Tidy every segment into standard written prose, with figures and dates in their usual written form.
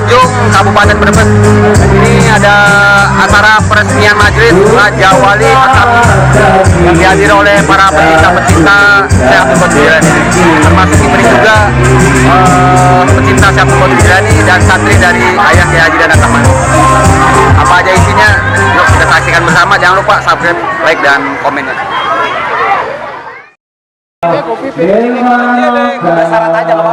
Tanjung, Kabupaten Brebes. Ini ada acara peresmian majelis Raja Wali Mataram yang dihadiri oleh para pecinta Syekh Abdul Qadir Jilani. Termasuk diberi juga pecinta Syekh Abdul Qadir Jilani dan santri dari Ayah Kiai Haji Dana Taman. Apa aja isinya? Yuk kita saksikan bersama. Jangan lupa subscribe, like, dan komennya. Syarat aja kalau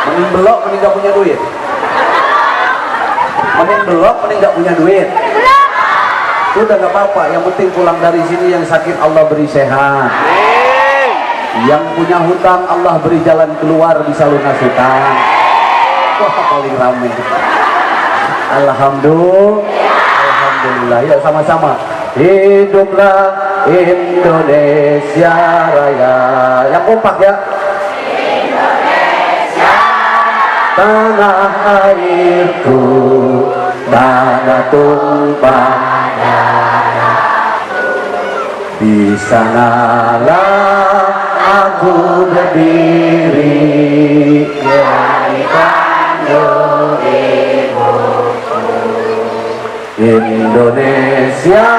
mending belok mending gak punya duit, mending belok mending gak punya duit. Udah gak apa-apa, yang penting pulang dari sini yang sakit Allah beri sehat, yang punya hutang Allah beri jalan keluar bisa lunas hutang. Wah paling rame. Alhamdulillah. Ya sama-sama. Hiduplah Indonesia Raya. Yang kompak ya. Tanah airku, tanah tumpah darahku, di sanalah aku berdiri dari kandung ibuku. Indonesia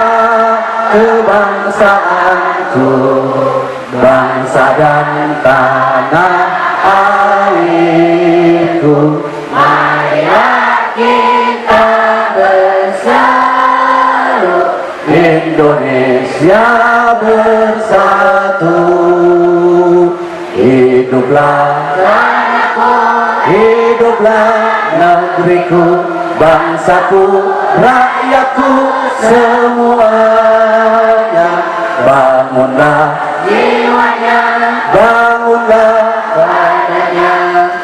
kebangsaanku, bangsa dan tanah airku. Marilah kita bersatu, Indonesia bersatu. Hiduplah tanahku, hiduplah negeriku, bangsaku, rakyatku semuanya. Bangunlah jiwanya, bangunlah badannya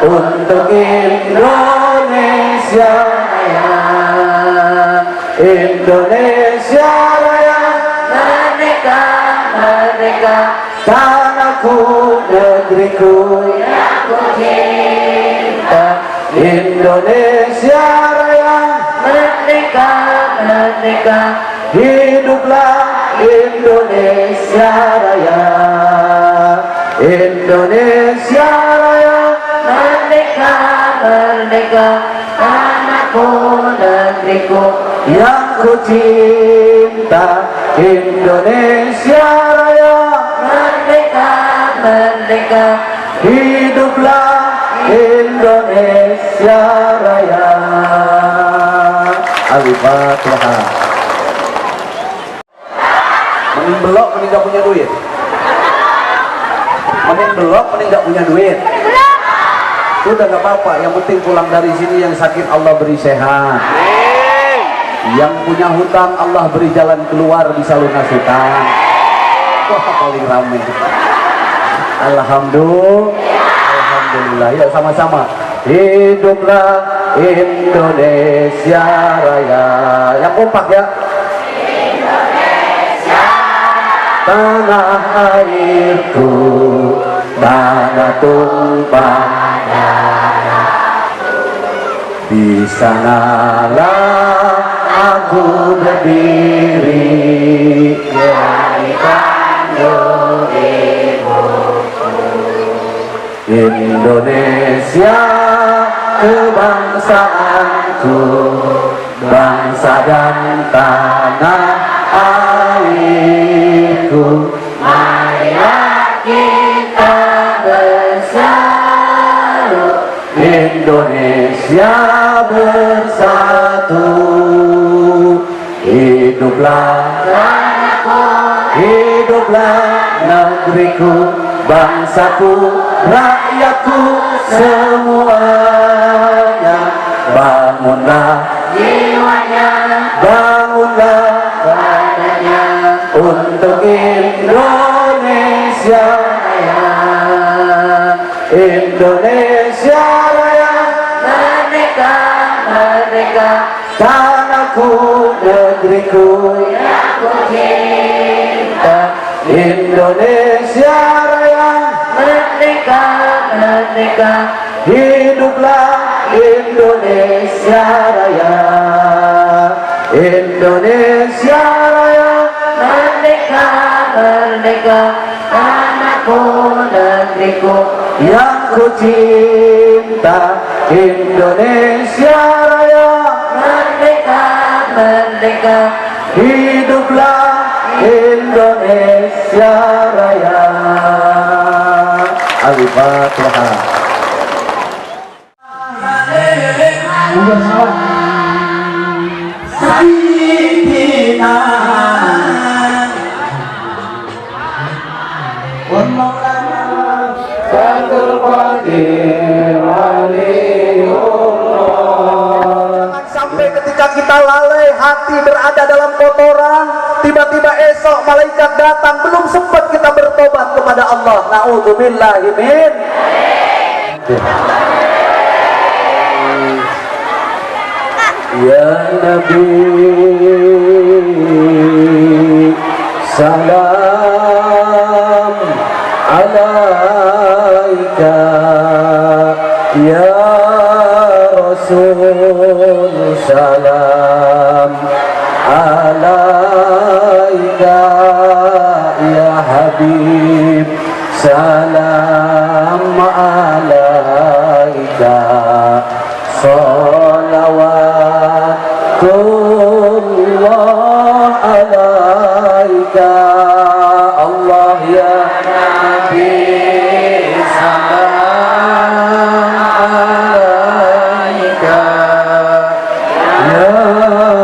untuk Indonesia Raya. Indonesia Raya, merdeka, merdeka, tanahku, negeriku yang ku cinta. Indonesia Raya, merdeka, merdeka, hiduplah Indonesia Raya. Indonesia Raya, merdeka, merdeka, tanahku, negeriku yang ku cinta. Indonesia Raya, merdeka, merdeka, hiduplah Indonesia Raya. Al-Fatihah. Mending belok mending gak punya duit, mending belok mending gak punya duit. Udah gak apa-apa, yang penting pulang dari sini yang sakit Allah beri sehat, yang punya hutang Allah beri jalan keluar bisa lunas hutang. Wah paling rame. Alhamdulillah. Ya sama-sama. Hiduplah Indonesia Raya. Yang kompak ya. tanah airku, tanah tumpah darahku. Di sanalah aku berdiri, dari kandung ibuku. Indonesia kebangsaanku, bangsa dan tanah airku. Marilah kita bersatu, Indonesia bersatu. Hiduplah tanahku, hiduplah negeriku, bangsaku, rakyatku semuanya. Bangunlah jiwanya, bangunlah badannya, untuk Indonesia Raya. Indonesia Raya, merdeka, merdeka, tanahku, negeriku yang ku cinta. Indonesia Raya, merdeka, merdeka, hiduplah Indonesia Raya. Indonesia Raya, merdeka, merdeka, tanahku, negeriku yang ku cinta. Indonesia Raya, merdeka, merdeka, hiduplah Indonesia Raya. Al-Fatihah. Sayyidina wa maulana Fathul Qadir Waliullah. Sampai ketika kita lalai, hati berada dalam kotoran, tiba-tiba esok malaikat datang, belum sempat kita bertobat kepada Allah. Na'udzubillahi min. Ya Nabi, salam alaika. Ya Rasul, salam alaika. Ya Habib, salam alaika. Salawatullah alaika. Allah ya Nabi, salam alaika. Ya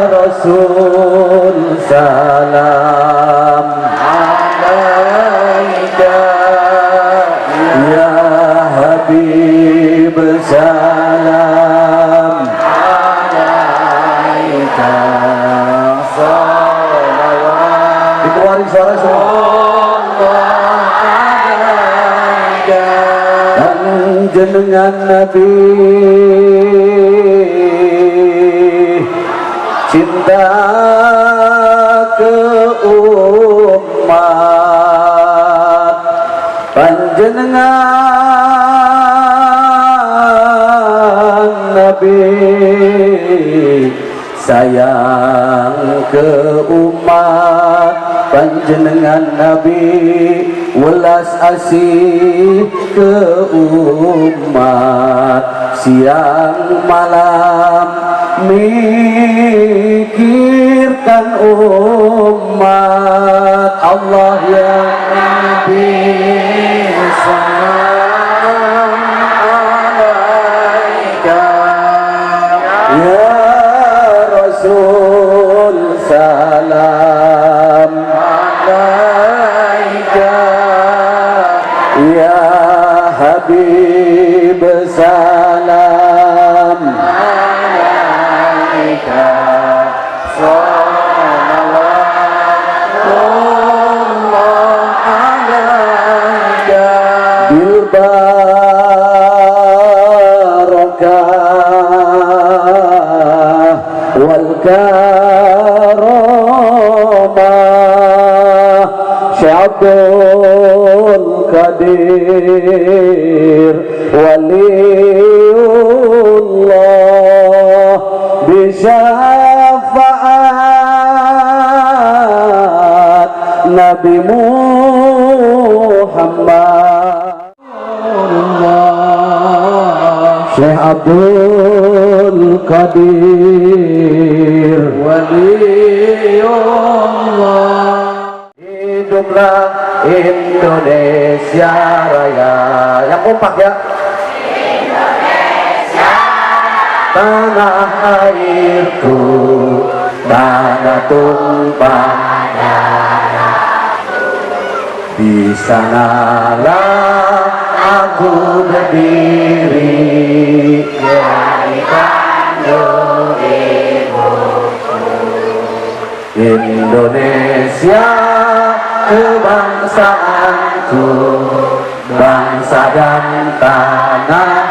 Rasul, salam alaika. Ya Habib, salam alaika. Salawat. Dikeluarin suara semua. Dan jenengan Nabi cinta ke umat, panjenengan Nabi sayang ke umat, panjenengan Nabi welas asih ke umat, siang malam mikirkan umat. Allah ya Nabi, salam alaika. Ya Rasul, salam alaika. Ya Habib, salam alaika. Salawatullah alaika. Bil barakah wal karamah Abdul Qadir waliullah bisyafaat Nabi Muhammad. Syekh Abdul Qadir waliullah. Hiduplah Indonesia Raya. Yang kompak ya. Indonesia, tanah airku, tanah tumpah darahku. Di sanalah aku berdiri, dari Bandung ibuku. Indonesia kebangsaanku, bangsa dan tanah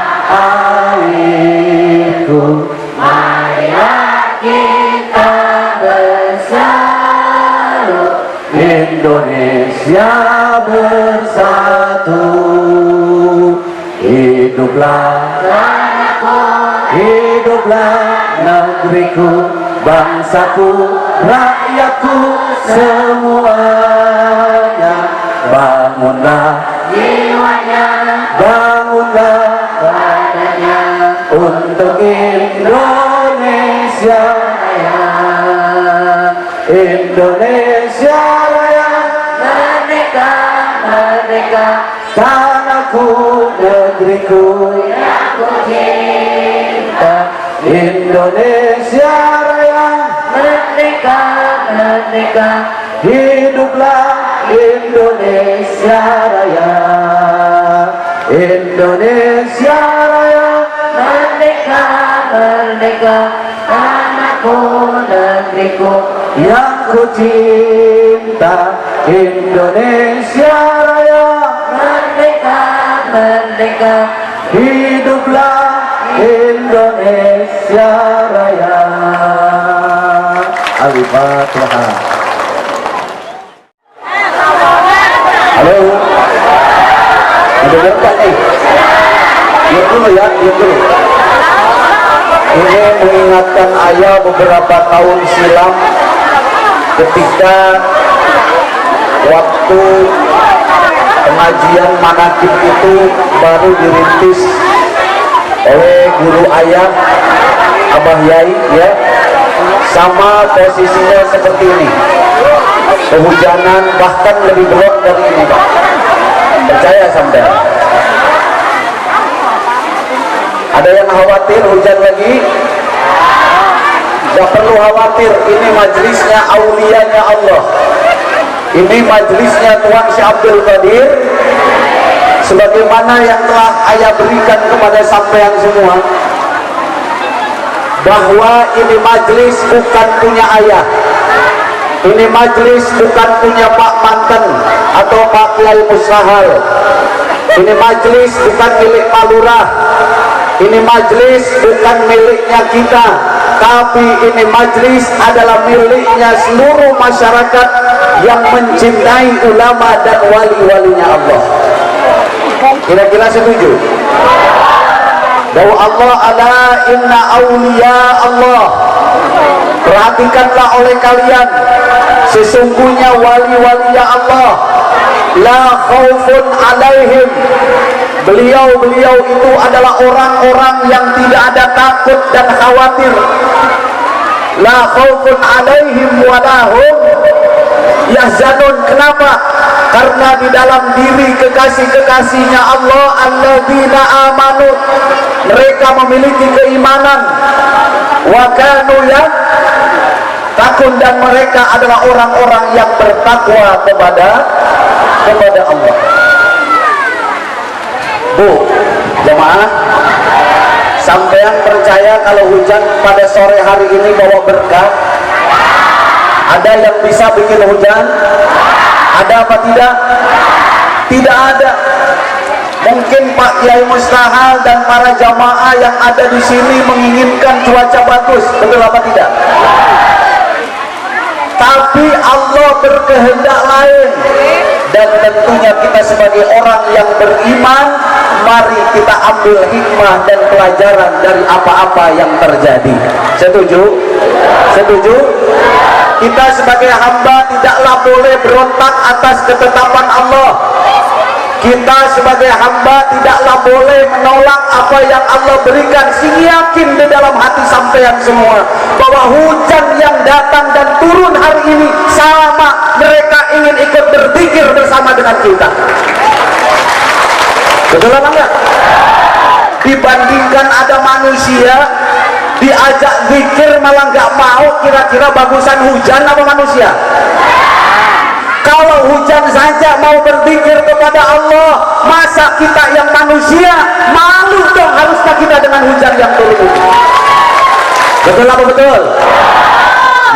airku. Marilah kita bersatu, Indonesia bersatu. Hiduplah tanahku, hiduplah negeriku, bangsaku, rakyatku semuanya. Bangunlah jiwanya, bangunlah badannya untuk Indonesia Raya. Indonesia Raya, merdeka, merdeka, tanahku, negeriku yang ku cinta. Indonesia Raya, merdeka, merdeka, hiduplah Indonesia Raya. Indonesia Raya, merdeka, merdeka, tanahku, negeriku yang ku cinta. Indonesia Raya, merdeka, merdeka, hiduplah Indonesia Raya. Al-Fatihah. Halo, ada berkat nih? Diam dulu ya, diam dulu. Ini mengingatkan ayah beberapa tahun silam ketika waktu pengajian manakib itu baru dirintis oleh guru ayah, Abah Yai ya. Sama posisinya seperti ini, kehujanan bahkan lebih berat dari ini Pak, percaya sampai. Ada yang khawatir hujan lagi? Gak perlu khawatir, ini majelisnya aulianya Allah, ini majelisnya Tuan Syekh Abdul Qadir, sebagaimana yang telah ayah berikan kepada sampean semua, bahwa ini majelis bukan punya ayah, ini majelis bukan punya Pak Manten atau Pak Kiai Musrahal, ini majelis bukan milik Pak Lurah, ini majelis bukan miliknya kita, tapi ini majelis adalah miliknya seluruh masyarakat yang mencintai ulama dan wali-walinya Allah. Kira-kira setuju? Bahwa Allah ala inna awliya Allah. Perhatikanlah oleh kalian, sesungguhnya wali-walinya Allah, la khaufun alaihim, beliau-beliau itu adalah orang-orang yang tidak ada takut dan khawatir. La khaufun alaihim walahum yahzanun. Kenapa? Karena di dalam diri kekasih-kekasihnya Allah, alladzina amanu, mereka memiliki keimanan, wa kanu yattaqun, dan mereka adalah orang-orang yang bertakwa kepada Allah. Bu, jemaah, sampean percaya kalau hujan pada sore hari ini bawa berkah? Ada yang bisa bikin hujan? Ada apa tidak? Tidak ada. Mungkin Pak Kiai Mustahal dan para jamaah yang ada di sini menginginkan cuaca bagus, betul apa tidak? tapi Allah berkehendak lain. Dan tentunya kita sebagai orang yang beriman, mari kita ambil hikmah dan pelajaran dari apa-apa yang terjadi. Setuju? Setuju? Kita sebagai hamba tidaklah boleh berontak atas ketetapan Allah. Kita sebagai hamba tidaklah boleh menolak apa yang Allah berikan. Sing yakin di dalam hati sampean semua bahwa hujan yang datang dan turun hari ini sama mereka ingin ikut berzikir bersama dengan kita. Betul apa enggak? Dibandingkan ada manusia diajak zikir malah nggak mau, kira-kira bagusan hujan apa manusia? Kalau hujan saja mau berzikir kepada Allah, masa kita yang manusia malu dong harusnya kita dengan hujan yang turun. Betul apa betul?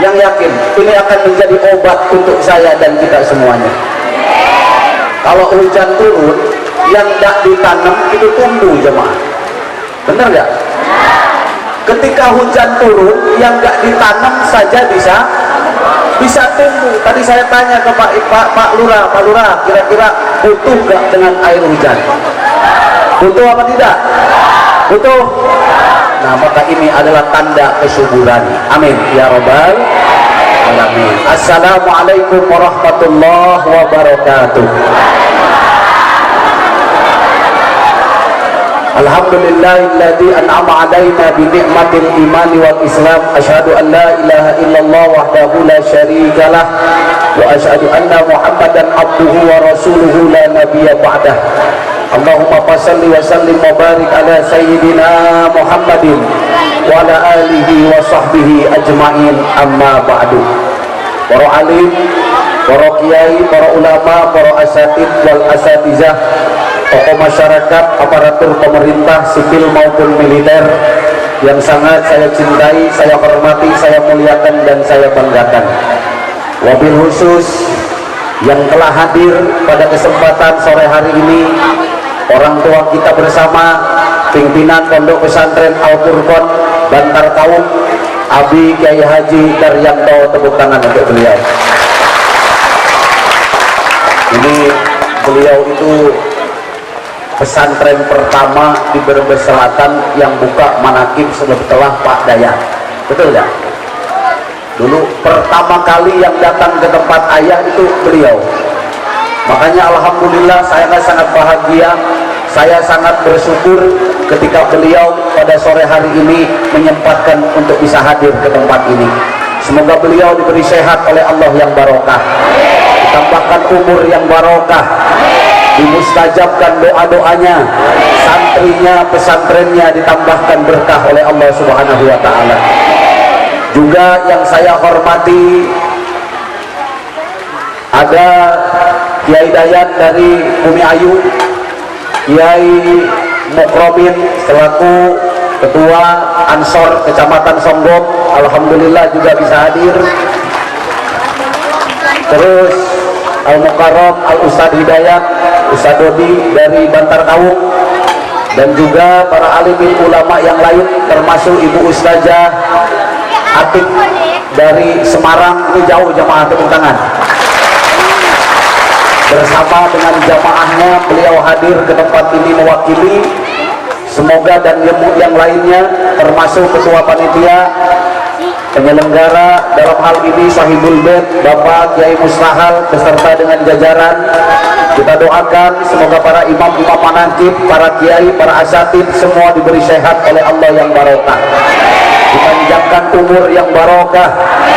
Yang yakin ini akan menjadi obat untuk saya dan kita semuanya. Kalau hujan turun, yang tidak ditanam itu tumbuh, jemaah. Benar nggak? Ketika hujan turun, yang nggak ditanam saja bisa tumbuh. Tadi saya tanya ke Pak Lurah, kira-kira butuh nggak dengan air hujan? Butuh apa tidak? Butuh. Nah, maka ini adalah tanda kesuburan. Amin ya robbal alamin. Assalamualaikum warahmatullahi wabarakatuh. Alhamdulillahilladzi an'ama 'alaina bi ni'matil imani wal islam. Asyhadu an la ilaha illallah wahdahu la syarikalah wa asyhadu anna Muhammadan abduhu wa rasuluhu la nabiyya ba'dah. Allahumma shalli wa sallim wa barik ala sayyidina Muhammadin wa ala alihi wa sahbihi ajma'in, amma ba'du. Para alim, para kiai, para ulama, para asatid wal asatizah, tokoh masyarakat, aparatur pemerintah sipil maupun militer yang sangat saya cintai, saya hormati, saya muliakan dan saya banggakan. Wabil khusus yang telah hadir pada kesempatan sore hari ini, orang tua kita bersama, pimpinan Pondok Pesantren Al-Furqan Bantar Kaum, Abi Kiai Haji Daryanto, tepuk tangan untuk beliau. Ini beliau itu pesantren pertama di Brebes Selatan yang buka manakib setelah Pak Dayat. Betul ya? Dulu pertama kali yang datang ke tempat ayah itu beliau. Makanya alhamdulillah saya sangat bahagia, saya sangat bersyukur ketika beliau pada sore hari ini menyempatkan untuk bisa hadir ke tempat ini. Semoga beliau diberi sehat oleh Allah yang barokah, ditambahkan umur yang barokah, dimustajabkan doa-doanya, santrinya, pesantrennya ditambahkan berkah oleh Allah Subhanahu wa ta'ala. Juga yang saya hormati, ada Kiai Dayat dari Bumi Ayu, Kiai Mukromin selaku Ketua Ansor Kecamatan Songgok, alhamdulillah juga bisa hadir. Terus Al-Mukarram Al-Ustadz Hidayat, Ustadz Dodi dari Bantar Kaum, dan juga para alimin ulama yang lain termasuk Ibu Ustazah Atik dari Semarang. Ini jauh jamaah, tepuk tangan. Bersama dengan jamaahnya beliau hadir ke tempat ini mewakili. Semoga dan yang lainnya termasuk ketua panitia penyelenggara dalam hal ini Sahibul Bait Bapak Kiai Mustahal beserta dengan jajaran, kita doakan semoga para imam-imam manaqib, para kiai, para asatid semua diberi sehat oleh Allah yang barokah, dipanjangkan umur yang barokah,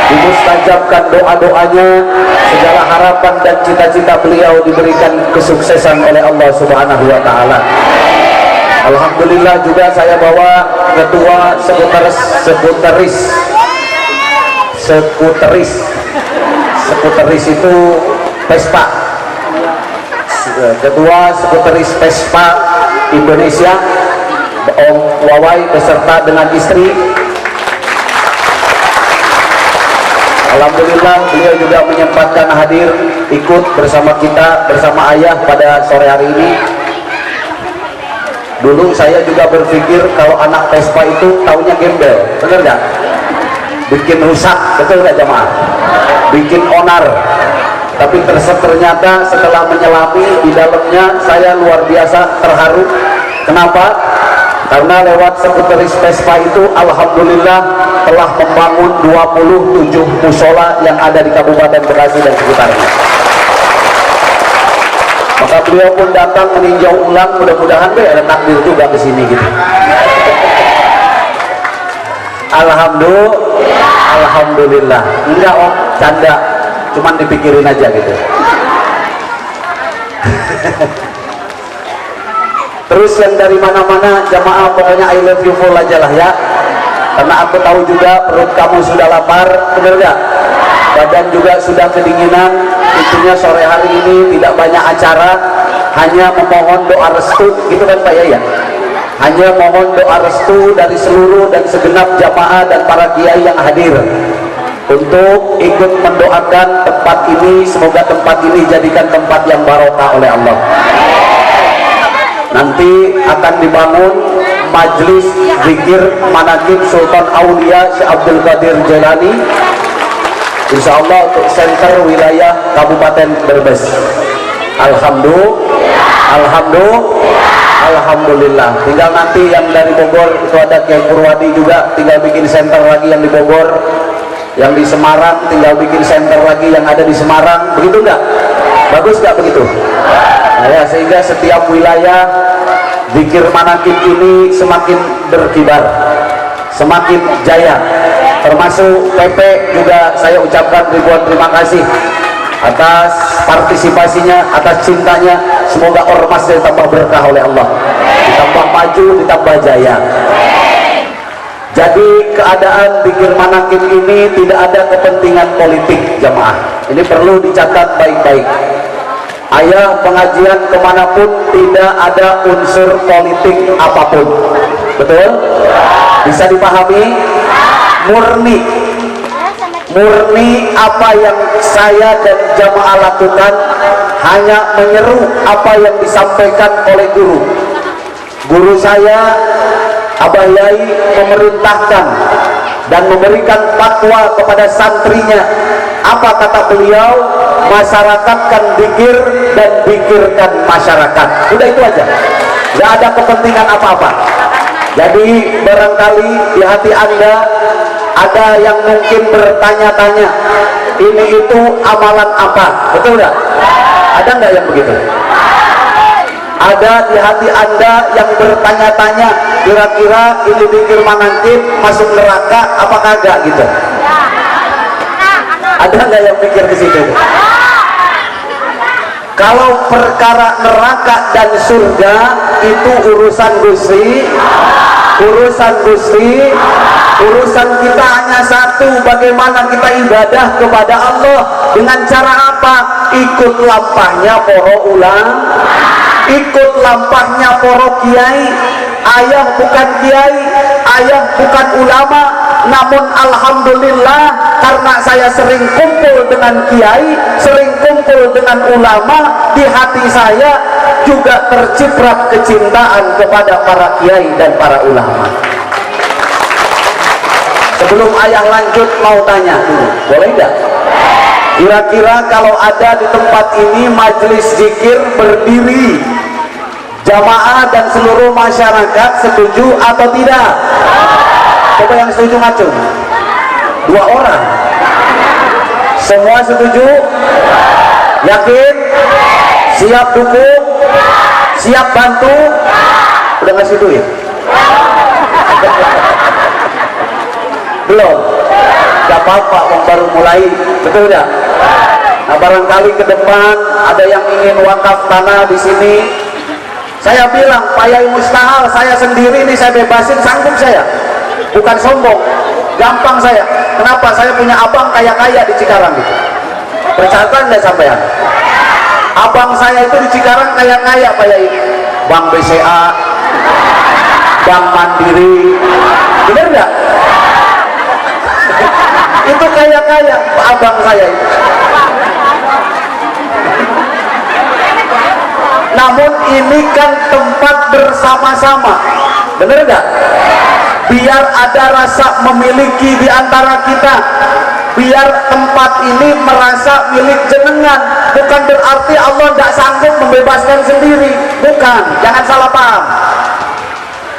dimustajabkan doa-doanya, segala harapan dan cita-cita beliau diberikan kesuksesan oleh Allah Subhanahu wa ta'ala. Alhamdulillah juga saya bawa ketua sekuteris itu Vespa, ketua sekuteris Vespa Indonesia, Om Wawai beserta dengan istri. Alhamdulillah beliau juga menyempatkan hadir ikut bersama kita, bersama ayah pada sore hari ini. Dulu saya juga berpikir kalau anak Vespa itu taunya gembel, bener nggak? Bikin rusak, betul nggak jamaah? bikin onar. Tapi ternyata setelah menyelami di dalamnya saya luar biasa terharu. Kenapa? Karena lewat sekretaris Vespa itu alhamdulillah telah membangun 27 musola yang ada di Kabupaten Bekasi dan sekitarnya. Maka beliau pun datang meninjau ulang, mudah-mudahan ada takdir juga ke sini gitu. Alhamdulillah. Enggak om, canda, cuman dipikirin aja gitu. Terus yang dari mana-mana jamaah pokoknya I love you full aja lah ya. Karena aku tahu juga perut kamu sudah lapar, bener gak? Badan juga sudah kedinginan. Intinya sore hari ini tidak banyak acara, hanya memohon doa restu, gitu kan Pak ya? Hanya mohon doa restu dari seluruh dan segenap jamaah dan para kiai yang hadir untuk ikut mendoakan tempat ini. Semoga tempat ini jadikan tempat yang barokah oleh Allah. Nanti akan dibangun majelis zikir manaqib Sultan Aulia Syekh Abdul Qadir Jailani, insya Allah untuk center wilayah Kabupaten Brebes. Alhamdulillah. Tinggal nanti yang dari Bogor itu ada Kiai Purwadi juga, tinggal bikin center lagi yang di Bogor. Yang di Semarang tinggal bikin center lagi yang ada di Semarang. Begitu enggak? Bagus enggak begitu? Nah, ya, sehingga setiap wilayah zikir manaqib ini semakin berkibar, semakin jaya. Termasuk PP juga saya ucapkan ribuan terima kasih atas partisipasinya, atas cintanya. Semoga ormas ditambah berkah oleh Allah, ditambah maju, ditambah jaya. Jadi keadaan zikir manaqib ini tidak ada kepentingan politik jamaah. Ini perlu dicatat baik-baik. Ayah pengajian kemanapun tidak ada unsur politik apapun. Betul? Bisa dipahami? Murni apa yang saya dan jamaah lakukan hanya menyeru apa yang disampaikan oleh guru saya Abah Yai, memerintahkan dan memberikan fatwa kepada santrinya. Apa kata beliau? Masyarakatkan zikir dan zikirkan masyarakat. Udah itu aja, nggak ada kepentingan apa-apa. Jadi barangkali di hati Anda ada yang mungkin bertanya-tanya, ini itu amalan apa? Betul nggak? Ada nggak yang begitu? Ada di hati Anda yang bertanya-tanya, kira-kira ini zikir manaqib masuk neraka apa kagak gitu? Ada nggak yang mikir ke situ? Kalau perkara neraka dan surga itu urusan Gusti, urusan kita hanya satu, bagaimana kita ibadah kepada Allah. Dengan cara apa? Ikut lampahnya poro ulama, ikut lampahnya poro kiai. Ayah bukan kiai, ayah bukan ulama, namun alhamdulillah karena saya sering kumpul dengan kiai, sering kumpul dengan ulama, di hati saya juga terciprat kecintaan kepada para kiai dan para ulama. Sebelum ayah lanjut, mau tanya dulu, boleh nggak? Kira-kira kalau ada di tempat ini majelis zikir berdiri, jamaah dan seluruh masyarakat setuju atau tidak? Coba yang setuju ngacung. 2 orang. Semua setuju? Yakin? Siap dukung? Siap bantu? Udah ngasih duit? Belum? Gak apa-apa, baru mulai. Betul gak? Nah, barangkali ke depan ada yang ingin wakaf tanah di sini. Saya bilang, Pak Yai mustahil, saya sendiri ini saya bebasin, sanggup saya. Bukan sombong, gampang saya. Kenapa? Saya punya abang kaya-kaya di Cikarang gitu. Percaya nggak sampean? Abang saya itu di Cikarang kaya-kaya Pak Yai. Bank BCA, Bank Mandiri, bener nggak? Itu kaya-kaya abang saya itu. Namun ini kan tempat bersama-sama, bener nggak? Biar ada rasa memiliki di antara kita. biar tempat ini merasa milik jenengan. Bukan berarti Allah tidak sanggup membebaskan sendiri, bukan, jangan salah paham.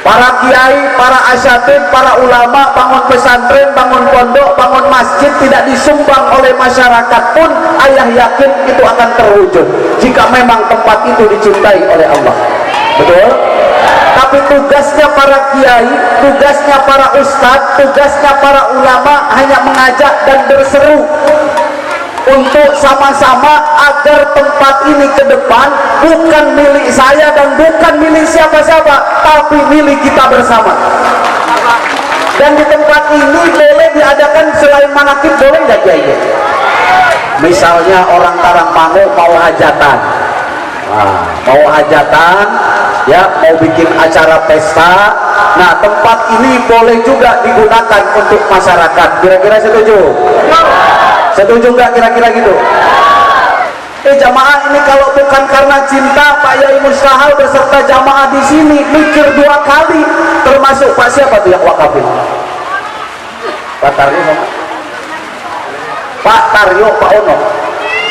Para kiai, para asyatid, para ulama bangun pesantren, bangun pondok, bangun masjid tidak disumbang oleh masyarakat pun, ayah yakin itu akan terwujud jika memang tempat itu dicintai oleh Allah. Betul? Tapi tugasnya para kiai, tugasnya para ustadz, tugasnya para ulama hanya mengajak dan berseru untuk sama-sama agar tempat ini ke depan bukan milik saya dan bukan milik siapa-siapa, tapi milik kita bersama. Dan di tempat ini boleh diadakan selain manakib, boleh nggak kiai? Misalnya orang Karangmangu mau hajatan, mau hajatan, ya mau bikin acara pesta. Nah, tempat ini boleh juga digunakan untuk masyarakat. Kira-kira setuju? Setuju nggak kira-kira gitu? Jamaah ini kalau bukan karena cinta, Pak Yai Mustahal beserta jamaah di sini mikir 2 kali, termasuk Pak siapa tuh yang wakafin? Pak Taryo, Pak Taryo, Pak Ono,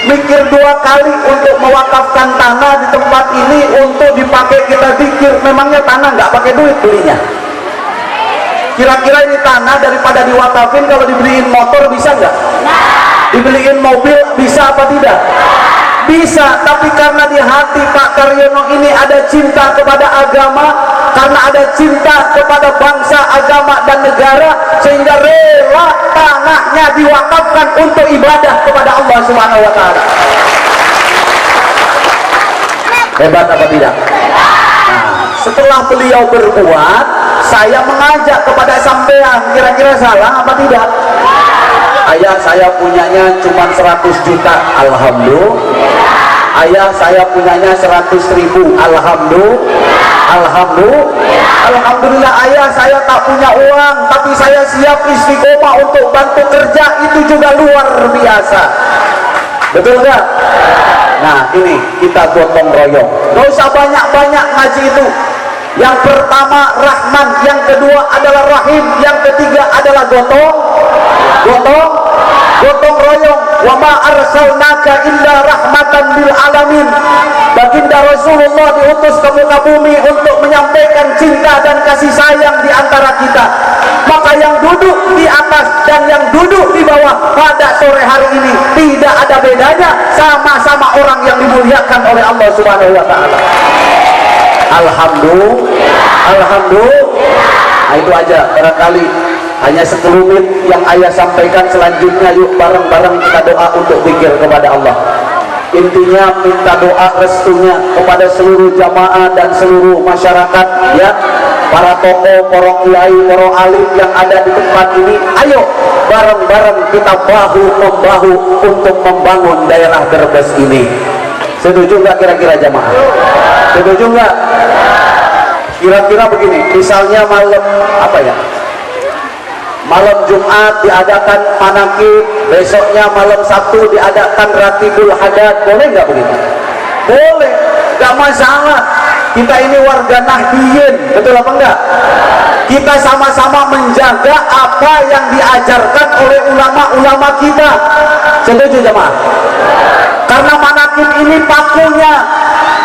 mikir 2 kali untuk mewakafkan tanah di tempat ini untuk dipakai kita pikir. Memangnya tanah nggak pakai duit belinya? Kira-kira ini tanah daripada diwakafin, kalau dibeliin motor bisa nggak? Dibeliin mobil bisa apa tidak? Bisa. Tapi karena di hati Pak Taryono ini ada cinta kepada agama, karena ada cinta kepada bangsa, agama dan negara, sehingga rela tanahnya diwakafkan untuk ibadah kepada Allah Subhanahu wa taala. Hebat apa tidak? Nah, setelah beliau berbuat, saya mengajak kepada sampean, kira-kira salah apa tidak? Ayah saya punyanya cuma 100 juta, alhamdulillah. Ayah saya punyanya 100.000, alhamdulillah. Ayah saya tak punya uang, tapi saya siap istiqomah untuk bantu kerja, itu juga luar biasa. Betul nggak? Nah, ini kita gotong royong, nggak usah banyak-banyak ngaji itu. Yang pertama Rahman, yang kedua adalah Rahim, yang ketiga adalah gotong royong. Wa ma arsalnaka illa rahmatan lil alamin. Baginda Rasulullah diutus ke muka bumi untuk menyampaikan cinta dan kasih sayang di antara kita. Maka yang duduk di atas dan yang duduk di bawah pada sore hari ini tidak ada bedanya, sama-sama orang yang dimuliakan oleh Allah Subhanahu wa taala. Alhamdulillah. Nah, itu aja barangkali hanya sekelumit yang ayah sampaikan. Selanjutnya yuk bareng-bareng kita doa untuk zikir kepada Allah. Intinya minta doa restunya kepada seluruh jamaah dan seluruh masyarakat, ya, para tokoh, para kiai, para alim yang ada di tempat ini. Ayo bareng-bareng kita bahu membahu untuk membangun daerah Brebes ini. Setuju nggak kira-kira jamaah? Setuju nggak? Kira-kira begini, misalnya malam apa ya? Malam Jumat diadakan manakib, besoknya malam Sabtu diadakan ratibul hadat, boleh nggak begitu? Boleh, nggak masalah. Kita ini warga Nahdiyin, betul apa enggak? Kita sama-sama menjaga apa yang diajarkan oleh ulama-ulama kita. Setuju jemaah? Karena manakib ini pakunya.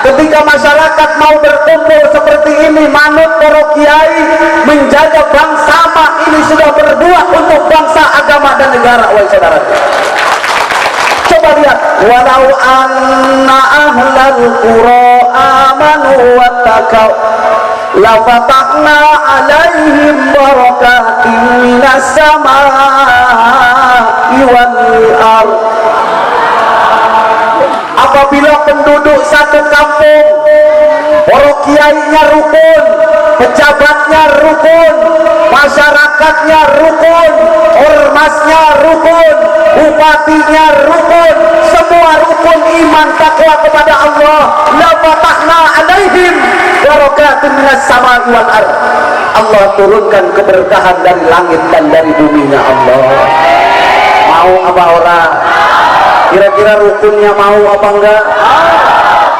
Ketika masyarakat mau berkumpul seperti ini, manut para kiai menjaga bangsa ini sudah berbuat untuk bangsa, agama dan negara. Wahai saudara, coba lihat, walau anna ahlal qura amanu wattaqau la fatahna alaihim barakatin minas samaa'i wal ardh. Apabila penduduk satu kampung, para kiainya rukun, pejabatnya rukun, masyarakatnya rukun, ormasnya rukun, bupatinya rukun, semua rukun iman takwa kepada Allah, la fatahna alaihim barakatun minas samaa'i wal ardh. Allah turunkan keberkahan dari langit dan dari buminya Allah. Mau apa orang? Kira-kira rukunnya mau apa enggak?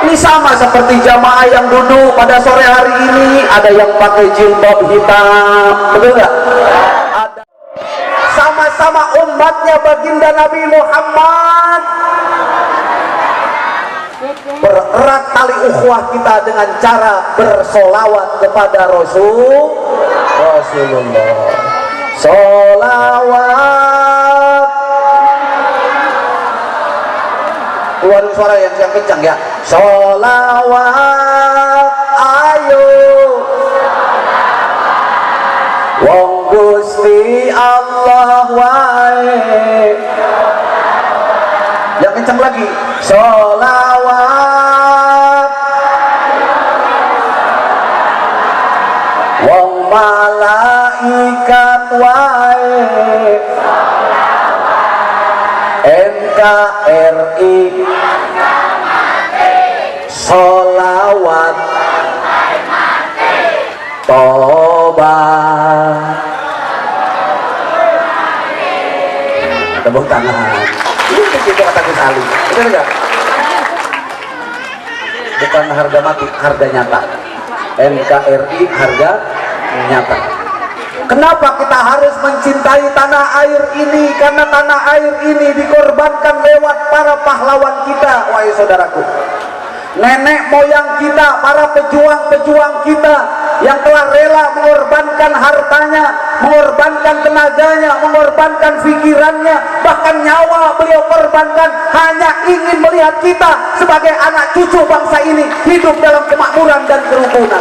Ini sama seperti jamaah yang duduk pada sore hari ini, ada yang pakai jilbab hitam, betul enggak? Ada sama bersama-sama umatnya baginda Nabi Muhammad. Bererat tali ukhuwah kita dengan cara bersolawat kepada Rasulullah. Solawat. Keluarin suara yang kencang ya. Solawat, ayo. Wong Gusti Allah wae. Yang kencang lagi. Solawat. Wong malaikat wae. NKRI solawat tobat. Tepuk tangan. Ini begitu kata Gus Ali. Betul enggak? Bukan harga mati, harga nyata. NKRI harga nyata. Kenapa kita harus mencintai tanah air ini? Karena tanah air ini dikorbankan lewat para pahlawan kita, wahai saudaraku. Nenek moyang kita, para pejuang-pejuang kita yang telah rela mengorbankan hartanya, mengorbankan tenaganya, mengorbankan pikirannya, bahkan nyawa beliau korbankan hanya ingin melihat kita sebagai anak cucu bangsa ini hidup dalam kemakmuran dan kerukunan.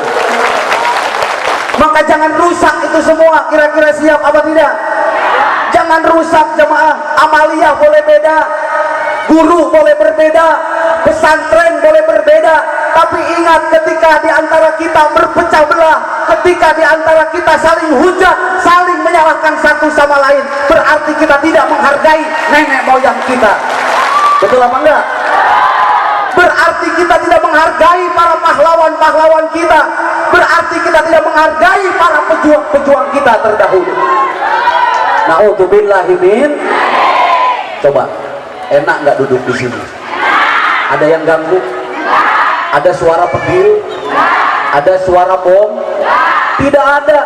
Maka jangan rusak itu semua. Kira-kira siap apa tidak? Jangan rusak jemaah. Amaliyah boleh beda, guru boleh berbeda, pesantren boleh berbeda, tapi ingat ketika di antara kita berpecah belah, ketika di antara kita saling hujat, saling menyalahkan satu sama lain, berarti kita tidak menghargai nenek moyang kita. Betul apa enggak? Berarti kita tidak menghargai para pahlawan-pahlawan kita, berarti kita tidak menghargai para pejuang-pejuang kita terdahulu. Na'udzubillahi min. Coba, enak nggak duduk di sini? Ada yang ganggu? Ada suara pedil? Ada suara bom? Tidak ada.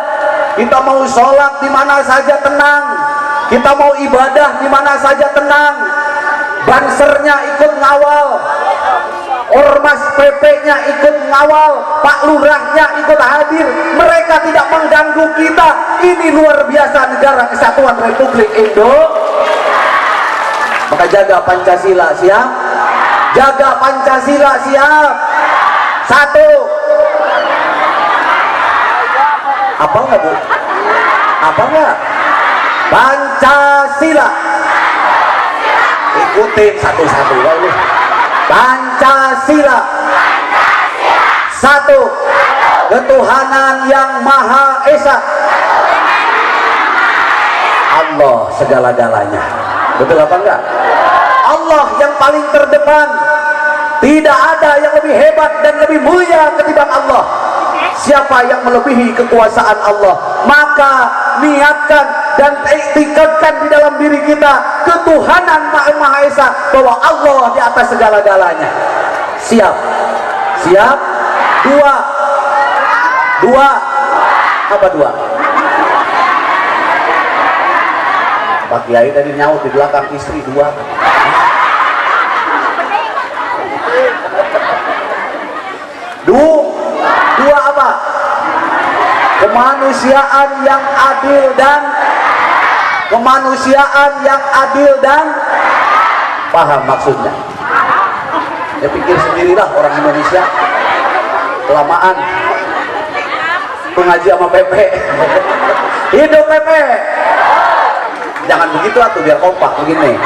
Kita mau sholat di mana saja tenang, kita mau ibadah di mana saja tenang. Bansernya ikut ngawal, ormas PP-nya ikut ngawal, Pak Lurahnya ikut hadir. Mereka tidak mengganggu kita. Ini luar biasa negara kesatuan Republik Indonesia. Maka jaga Pancasila, siap? Jaga Pancasila, siap? Satu. Apa enggak, Bu? Apa enggak? Pancasila. Ikutin satu-satu. Pancasila. Satu. Ketuhanan yang Maha Esa. Allah segala-galanya. Betul apa enggak? Allah yang paling terdepan. Tidak ada yang lebih hebat dan lebih mulia ketimbang Allah. Siapa yang melebihi kekuasaan Allah, maka niatkan dan iktikadkan di dalam diri kita ketuhanan Maha Esa, bahwa Allah di atas segala-galanya. Siap? Siap? Dua. Apa dua? Pak Kiai tadi nyaut di belakang istri dua. Dua apa? Kemanusiaan yang adil dan paham maksudnya. Ya pikir sendirilah orang Indonesia. Kelamaan pengaji sama PP. Hidup PP. Jangan begitu atuh, biar kompak begini.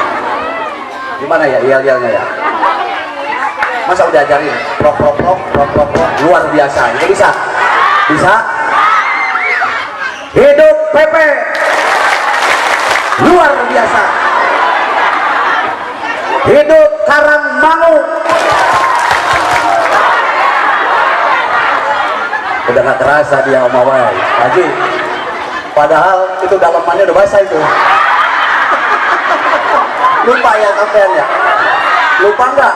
Gimana ya yel-yelnya ya? Masa udah ajarin prok luar biasa. Itu bisa? Hidup PP luar biasa. Hidup Karangmangu. Udah gak terasa dia omawai Haji, padahal itu dalamannya udah basah itu. Lupa ya sampean ya? Lupa enggak?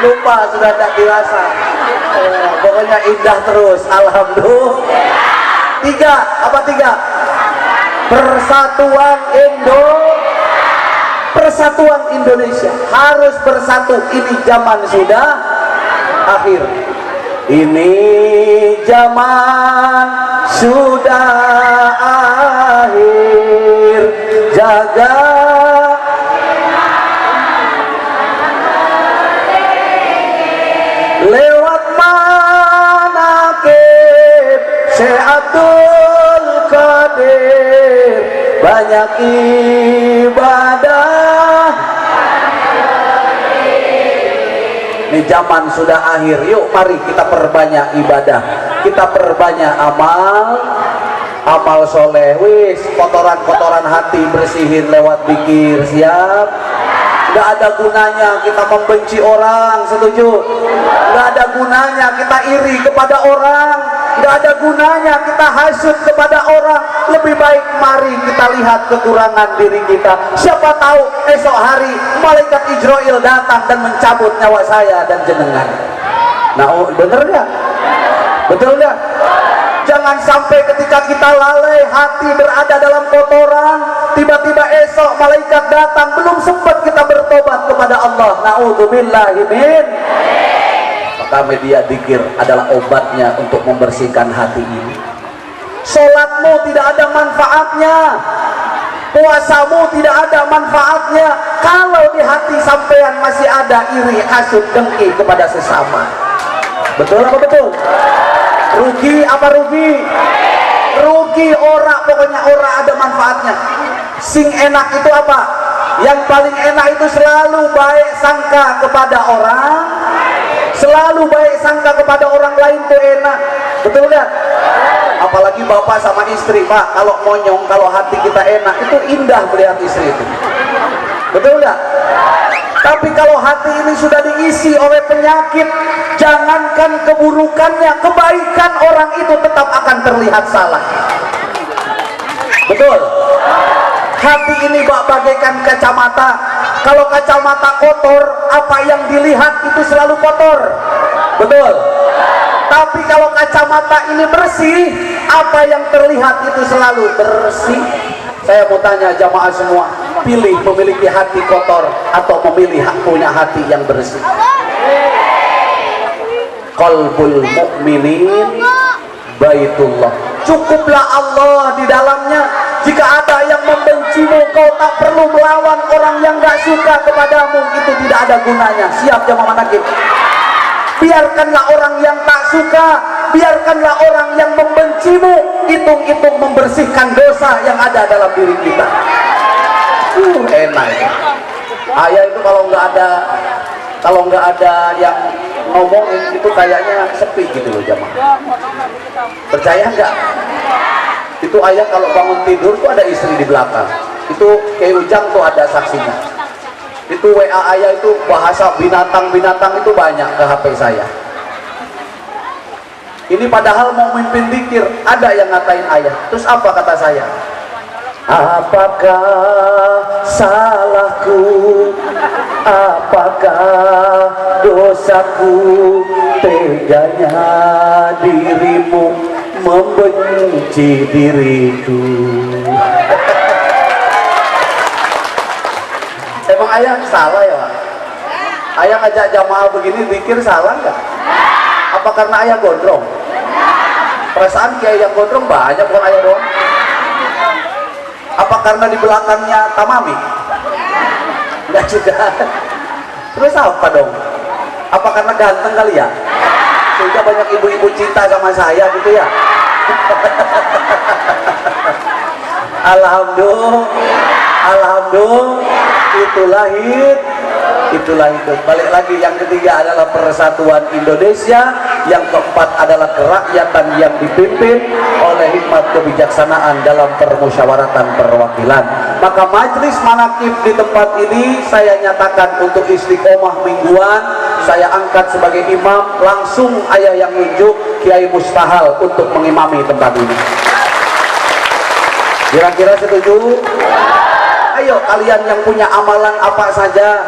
Lupa, sudah tak dirasa. Pokoknya indah terus. Alhamdulillah. Tiga. Persatuan Indonesia harus bersatu. Ini zaman sudah akhir. Ini zaman sudah akhir. Jaga lewat manakib Syekh Abdul Qadir, banyak ibadah. Ini zaman sudah akhir. Yuk mari kita perbanyak ibadah, kita perbanyak amal soleh. Wis, kotoran-kotoran hati bersihin lewat zikir. Siap? Nggak ada gunanya kita membenci orang, setuju? Nggak ada gunanya kita iri kepada orang, nggak ada gunanya kita hasut kepada orang. Lebih baik mari kita lihat kekurangan diri kita. Siapa tahu esok hari malaikat Israel datang dan mencabut nyawa saya dan jenengan. Nah, bener nggak? Betul nggak? Jangan sampai ketika kita lalai, hati berada dalam kotoran, tiba-tiba esok malaikat datang, belum sempat kita bertobat kepada Allah. Na'udzubillahi min. Maka media dzikir adalah obatnya untuk membersihkan hati ini. Sholatmu tidak ada manfaatnya, puasamu tidak ada manfaatnya kalau di hati sampean masih ada iri, hasud, dengki kepada sesama. Betul apa betul? Rugi apa rugi? Rugi ora, pokoknya ora ada manfaatnya. Sing enak itu apa? Yang paling enak itu selalu baik sangka kepada orang, selalu baik sangka kepada orang lain itu enak. Betul nggak? Apalagi bapak sama istri, Pak, kalau monyong, kalau hati kita enak, itu indah melihat istri itu. Betul nggak? Tapi kalau hati ini sudah diisi oleh penyakit, jangankan keburukannya, kebaikan orang itu tetap akan terlihat salah. Betul? Hati ini bagaikan kacamata. Kalau kacamata kotor, apa yang dilihat itu selalu kotor. Betul? Tapi kalau kacamata ini bersih, apa yang terlihat itu selalu bersih. Saya mau tanya jamaah semua, pilih memiliki hati kotor atau memilih punya hati yang bersih? Qalbul mu'minin baitullah. Cukuplah Allah di dalamnya. Jika ada yang membencimu, kau tak perlu melawan orang yang gak suka kepadamu. Itu tidak ada gunanya. Siap jamaah manakib? Biarkanlah orang yang tak suka, biarkanlah orang yang membencimu, hitung-hitung membersihkan dosa yang ada dalam diri kita. Enak. Ayah itu kalau nggak ada yang ngomongin itu kayaknya sepi gitu loh jamaah. Percaya nggak? Itu ayah kalau bangun tidur tuh ada istri di belakang. Itu kayak Ujang tuh ada saksinya. Itu WA ayah itu bahasa binatang-binatang itu banyak ke HP saya. Ini padahal mau mimpin dzikir, ada yang ngatain ayah. Terus apa kata saya? Apakah salahku? Apakah dosaku? Teganya dirimu membenci diriku. Emang ayah salah ya Pak? Ayah ngajak jamaah begini dzikir salah nggak? Apa karena ayah gondrong? Perasaan kiai yang gondrong banyak, bukan ayah doang. Apa karena di belakangnya tamami? Enggak juga. Terus apa dong? Apa karena ganteng kali ya? Sehingga banyak ibu-ibu cinta sama saya gitu ya? Alhamdulillah, itulah hidup. Balik lagi, yang ketiga adalah persatuan Indonesia, yang keempat adalah kerakyatan yang dipimpin oleh hikmat kebijaksanaan dalam permusyawaratan perwakilan. Maka majelis manakib di tempat ini saya nyatakan untuk istiqomah mingguan, saya angkat sebagai imam, langsung ayah yang nunjuk Kiai Mustahal untuk mengimami tempat ini. Kira-kira setuju? Ayo kalian yang punya amalan apa saja,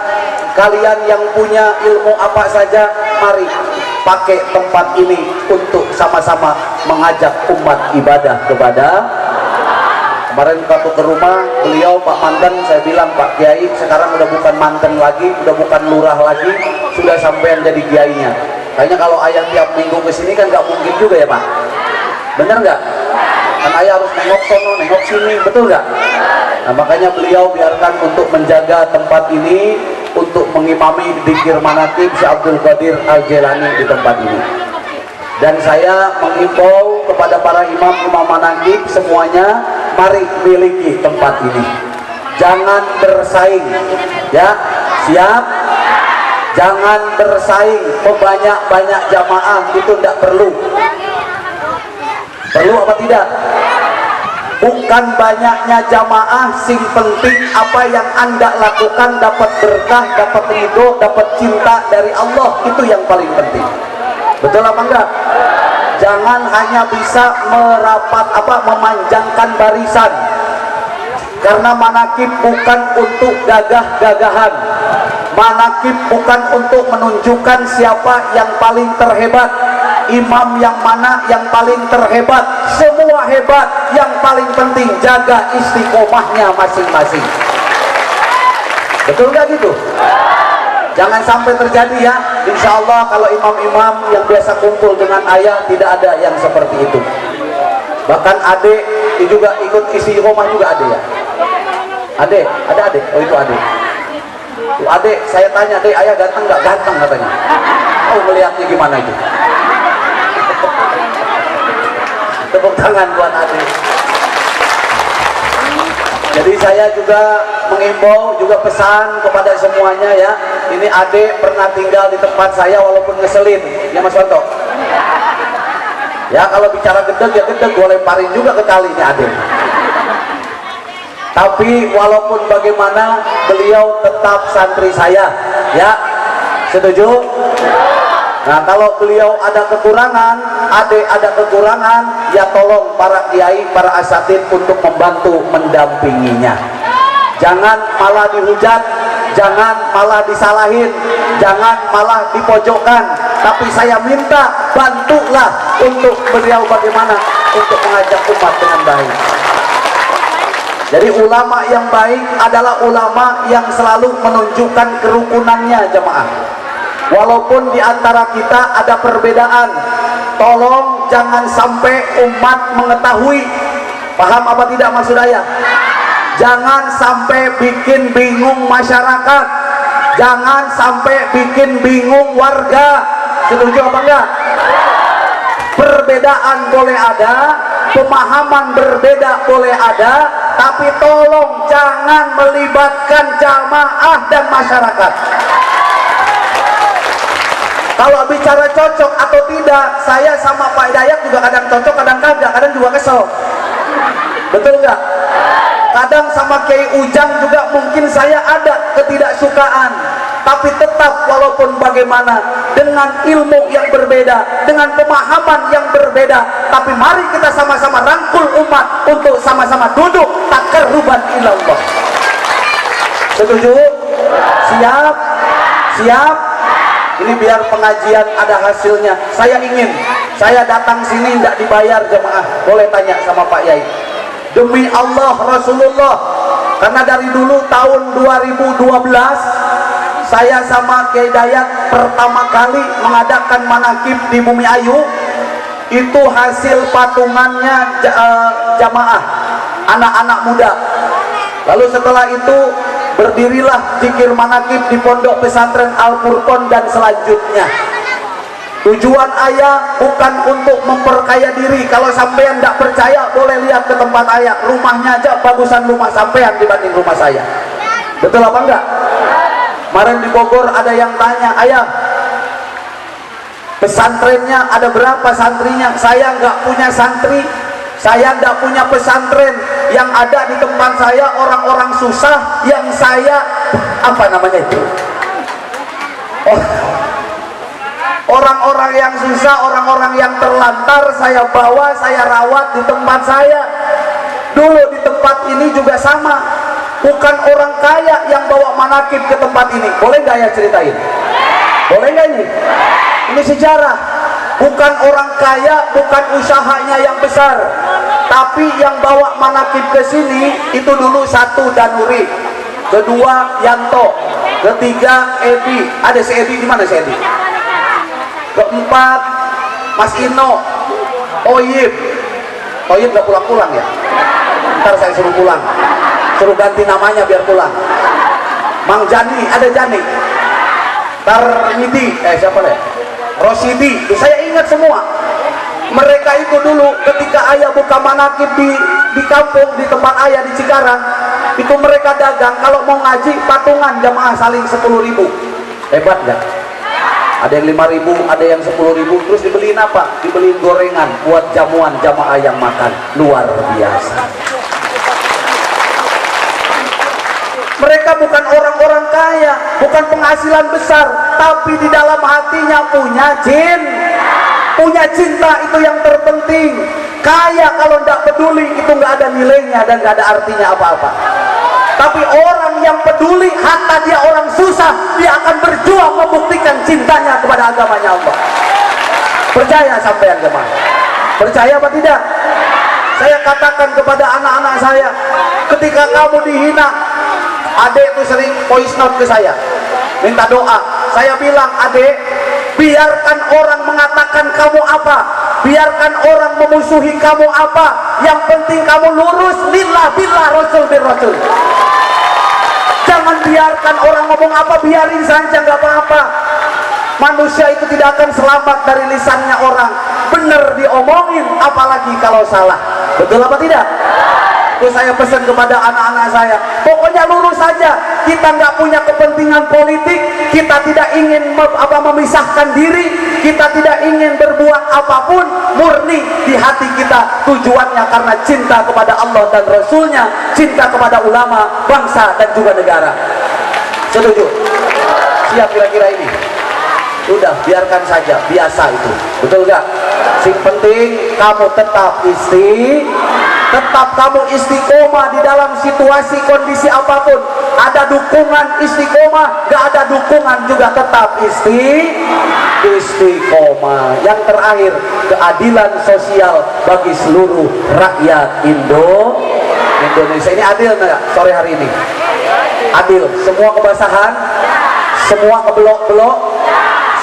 kalian yang punya ilmu apa saja, mari pakai tempat ini untuk sama-sama mengajak umat ibadah kepada Kemarin waktu ke rumah beliau Pak Manten, saya bilang Pak Kiai sekarang udah bukan manten lagi, udah bukan lurah lagi, sudah sampean jadi kiainya. Kayaknya kalau ayah tiap minggu ke sini kan nggak mungkin juga ya Pak. Bener nggak? Kan ayah harus nengok sono, nengok sini, betul nggak? Nah makanya beliau biarkan untuk menjaga tempat ini, untuk mengimami dzikir manaqib Syekh Abdul Qadir Al-Jailani di tempat ini. Dan saya mengimbau kepada para imam-imam manaqib semuanya, mari miliki tempat ini, jangan bersaing ya, siap? Jangan bersaing banyak jamaah, itu tidak perlu apa tidak? Bukan banyaknya jamaah, sing penting apa yang Anda lakukan dapat berkah, dapat ridho, dapat cinta dari Allah, itu yang paling penting. Betul apa enggak? Jangan hanya bisa memanjangkan barisan, karena manaqib bukan untuk gagah-gagahan, manaqib bukan untuk menunjukkan siapa yang paling terhebat, imam yang mana yang paling terhebat. Semua hebat, yang paling penting jaga istiqomahnya masing-masing. Betul nggak gitu? Jangan sampai terjadi ya. Insya Allah kalau imam-imam yang biasa kumpul dengan ayah tidak ada yang seperti itu. Bahkan adik juga ikut isi rumah juga ada ya. Adik, ada adik. Oh itu adik. Tuh adik, saya tanya adik, ayah ganteng nggak? Ganteng katanya. Oh melihatnya gimana itu? Tepuk tangan buat adik. Jadi saya juga mengimbau, juga pesan kepada semuanya ya. Ini adik pernah tinggal di tempat saya walaupun ngeselin, ya Mas Wanto. Ya kalau bicara gedeg ya gedeg, gue lemparin juga ke kali ini adik. Tapi walaupun bagaimana beliau tetap santri saya, ya. Setuju? Nah kalau beliau ada kekurangan, adik ada kekurangan, ya tolong para kiai, para asatid untuk membantu mendampinginya. Jangan malah dihujat, jangan malah disalahin, jangan malah dipojokkan. Tapi saya minta bantulah untuk beliau bagaimana untuk mengajak umat dengan baik. Jadi ulama yang baik adalah ulama yang selalu menunjukkan kerukunannya jemaah. Walaupun di antara kita ada perbedaan, tolong jangan sampai umat mengetahui. Paham apa tidak maksud ayah? Jangan sampai bikin bingung masyarakat, jangan sampai bikin bingung warga. Setuju apa enggak? Perbedaan boleh ada, pemahaman berbeda boleh ada, tapi tolong jangan melibatkan jamaah dan masyarakat. Kalau bicara cocok atau tidak, saya sama Pak Hidayat juga kadang cocok, kadang kagak, kadang juga kesel. Betul nggak? Kadang sama Kiai Ujang juga mungkin saya ada ketidaksukaan. Tapi tetap walaupun bagaimana, dengan ilmu yang berbeda, dengan pemahaman yang berbeda, tapi mari kita sama-sama rangkul umat untuk sama-sama duduk taqarruban ilallah. Setuju? Siap? Siap? Ini biar pengajian ada hasilnya. Saya ingin, saya datang sini tidak dibayar jemaah. Boleh tanya sama Pak Yai. Demi Allah Rasulullah, karena dari dulu tahun 2012 saya sama Kiai Dayat pertama kali mengadakan manaqib di Bumi Ayu. Itu hasil patungannya jamaah, anak-anak muda. Lalu setelah itu berdirilah zikir manaqib di Pondok Pesantren Al-Furqon dan selanjutnya. Tujuan ayah bukan untuk memperkaya diri. Kalau sampean tidak percaya boleh lihat ke tempat ayah, rumahnya aja bagusan rumah sampean dibanding rumah saya. Betul apa enggak? Kemarin di Bogor ada yang tanya, ayah pesantrennya ada berapa santrinya? Saya nggak punya santri, saya nggak punya pesantren. Yang ada di tempat saya orang-orang susah yang saya apa namanya itu? Orang-orang yang susah, orang-orang yang terlantar saya bawa, saya rawat di tempat saya. Dulu di tempat ini juga sama, bukan orang kaya yang bawa manaqib ke tempat ini. Boleh nggak ya ceritain? Boleh nggak ini? Ini sejarah. Bukan orang kaya, bukan usahanya yang besar, Tapi yang bawa manakib ke sini itu dulu satu Danuri, kedua Yanto, ketiga Edi. Ada si Edi, di mana si Edi? Keempat Mas Ino, Toyib. Toyib gak pulang-pulang ya? Ntar saya suruh pulang, suruh ganti namanya biar pulang. Mang Jani, ada Jani. Tarmidi, siapa deh? Rosidi, saya ingat semua. Mereka itu dulu ketika ayah buka manakib di kampung, di tempat ayah di Cikarang, itu mereka dagang. Kalau mau ngaji patungan jamaah saling 10.000. Hebat gak? Ada yang 5.000, ada yang 10.000. Terus dibeliin apa? Dibeliin gorengan buat jamuan jamaah yang makan. Luar biasa. Mereka bukan orang-orang kaya, bukan penghasilan besar, tapi di dalam hatinya punya jin, punya cinta. Itu yang terpenting. Kaya kalau tidak peduli itu nggak ada nilainya dan nggak ada artinya apa-apa. Tapi orang yang peduli, hatta dia orang susah, dia akan berjuang membuktikan cintanya kepada agamanya Allah. Percaya sampean jemaah? Percaya apa tidak? Saya katakan kepada anak-anak saya, ketika kamu dihina, adek itu sering voice note ke saya, minta doa. Saya bilang, adek, biarkan orang mengatakan kamu apa, biarkan orang memusuhi kamu apa, yang penting kamu lurus lillah billah rasul bir rasul. Jangan biarkan orang ngomong apa, biarin saja, nggak apa-apa. Manusia itu tidak akan selamat dari lisannya orang. Benar diomongin, apalagi kalau salah. Betul apa tidak? Itu saya pesan kepada anak-anak saya, pokoknya lurus saja. Kita nggak punya kepentingan politik, kita tidak ingin memisahkan diri, kita tidak ingin berbuat apapun, murni di hati kita tujuannya karena cinta kepada Allah dan Rasulnya, cinta kepada ulama, bangsa dan juga negara. Setuju? Siap kira-kira ini? Udah, biarkan saja, biasa itu. Betul gak? Sing penting kamu tetap tetap kamu istiqomah di dalam situasi kondisi apapun. Ada dukungan istiqomah, gak ada dukungan juga tetap istiqomah. Yang terakhir, keadilan sosial bagi seluruh rakyat Indonesia. Ini adil nggak sore hari ini? Adil, semua kebasahan, semua keblok-blok,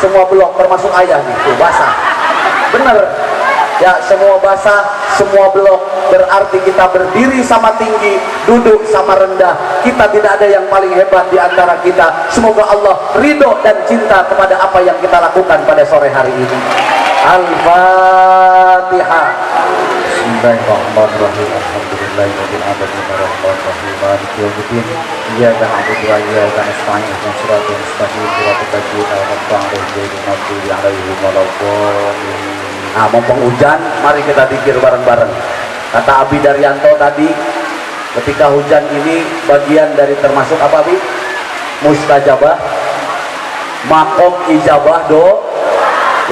semua blok termasuk ayah nih, tuh basah. Bener ya, semua basah, semua blok. Berarti kita berdiri sama tinggi, duduk sama rendah. Kita tidak ada yang paling hebat di antara kita. Semoga Allah ridho dan cinta kepada apa yang kita lakukan pada sore hari ini. Al-Fatihah. Bismillahirrahmanirrahim. Alhamdulillahirabbil alamin arrahmanirrahim maliki yaumiddin. Iyyaka na'budu wa iyyaka nasta'in ihdinas siratal mustaqim siratal ladzina an'amta 'alaihim ghairil maghdubi 'alaihim waladdallin. Nah, mumpung hujan, mari kita zikir bareng-bareng. Kata Abi Daryanto tadi, ketika hujan ini bagian dari termasuk apa, Abi? Mustajabah, makom ijabah do.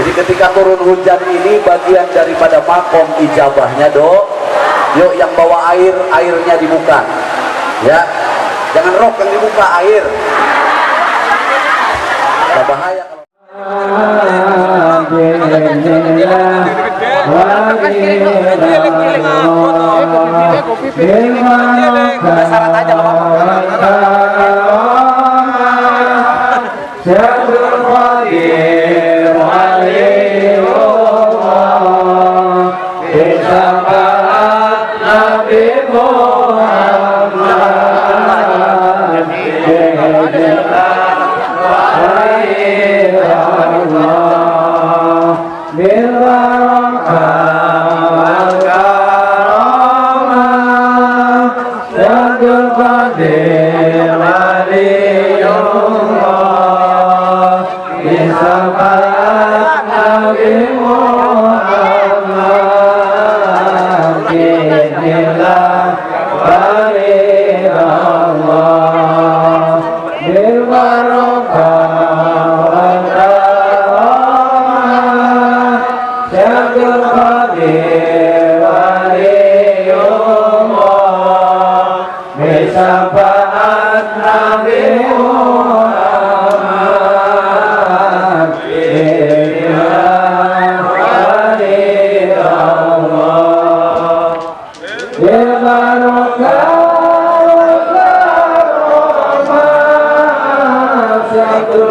Jadi ketika turun hujan ini bagian daripada makom ijabahnya do. Yuk yang bawa air, airnya dibuka. Ya, jangan rok yang dibuka, air. Gak bahaya kalau syarat aja nggak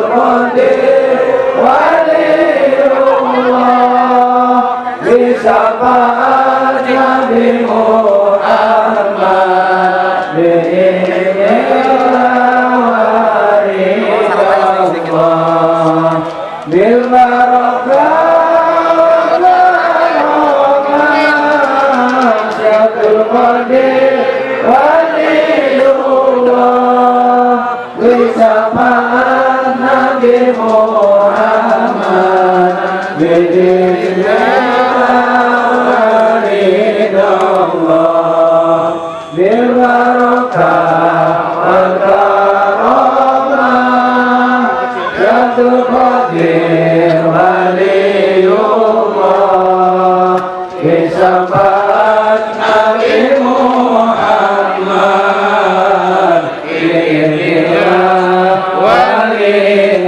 Qadir Waliullah Bisyafaat Nabi Muhammad Bi'illah Bil barakah Syatul Qadir Waliullah Bisyafaat Nabi Muhammad Bi'illah Ridallah Bil barakah wal karamah Syatul Qadir Waliullah Bisyafaat Nabi Muhammad Bi'illah Waliullah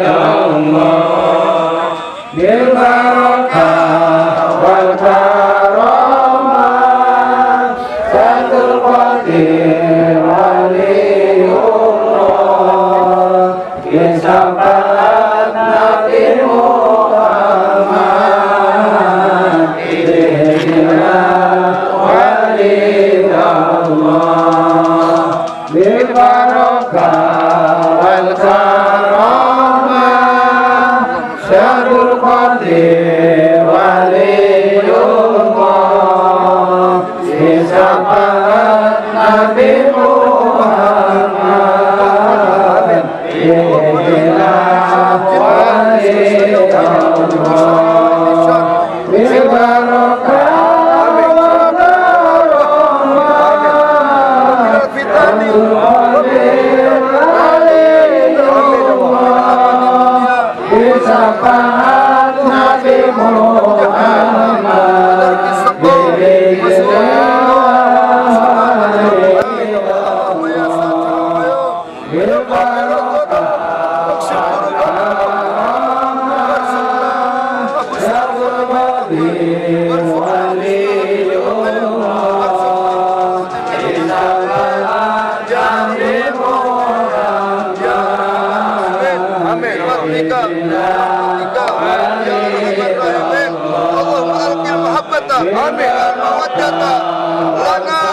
Bil barakah wal karamah Syatul Qadir Waliullah Bisyafaat Nabi Muhammad Bi'illah Waliullah Bil barakah wal karamah Syatul Qadir Waliullah Bisyafaat Nabi Muhammad Bi'illah Waliullah Bil barakah wal karamah Syatul Qadir Waliullah Bisyafaat Nabi Muhammad Bil barakah Syatul Qadir Waliullah Bisyafaat Nabi اللهم ألقي المحبة آمين المودة لنا